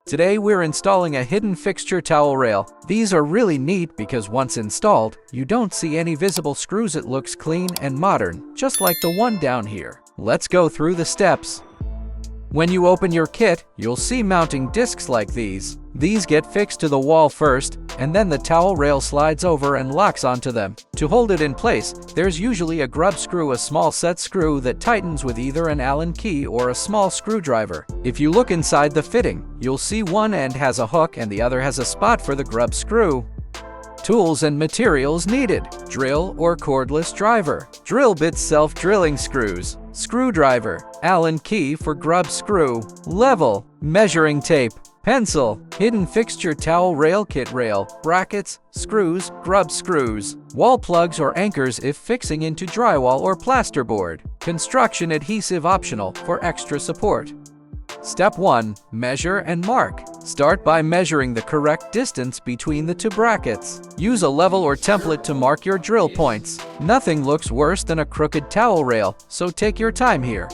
Today we're installing a hidden fixture towel rail. These are really neat because once installed, you don't see any visible screws. It looks clean and modern, just like the one down here. Let's go through the steps. When you open your kit, you'll see mounting discs like these. These get fixed to the wall first, and then the towel rail slides over and locks onto them. To hold it in place, there's usually a grub screw, a small set screw that tightens with either an Allen key or a small screwdriver. If you look inside the fitting, you'll see one end has a hook and the other has a spot for the grub screw. Tools and materials needed: drill or cordless driver, drill bits, self-drilling screws, screwdriver, Allen key for grub screw, level, measuring tape, pencil, hidden fixture towel rail kit rail, brackets, screws, grub screws, wall plugs or anchors if fixing into drywall or plasterboard, construction adhesive optional for extra support. Step 1. Measure and mark. Start by measuring the correct distance between the two brackets. Use a level or template to mark your drill points. Nothing looks worse than a crooked towel rail, so take your time here.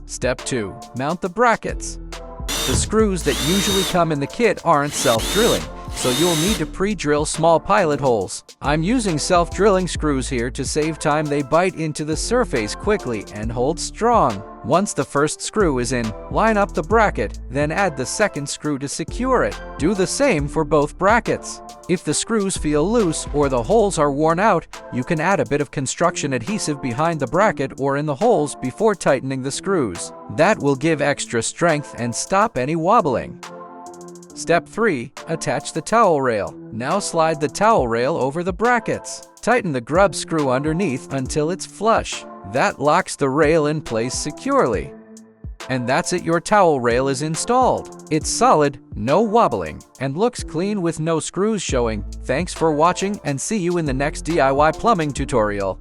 Step 2. Mount the brackets. The screws that usually come in the kit aren't self-drilling, so you'll need to pre-drill small pilot holes. I'm using self-drilling screws here to save time. They bite into the surface quickly and hold strong. Once the first screw is in, line up the bracket, then add the second screw to secure it. Do the same for both brackets. If the screws feel loose or the holes are worn out, you can add a bit of construction adhesive behind the bracket or in the holes before tightening the screws. That will give extra strength and stop any wobbling. Step 3. Attach the towel rail. Now slide the towel rail over the brackets. Tighten the grub screw underneath until it's flush. That locks the rail in place securely. And that's it, your towel rail is installed. It's solid, no wobbling, and looks clean with no screws showing. Thanks for watching and see you in the next DIY plumbing tutorial.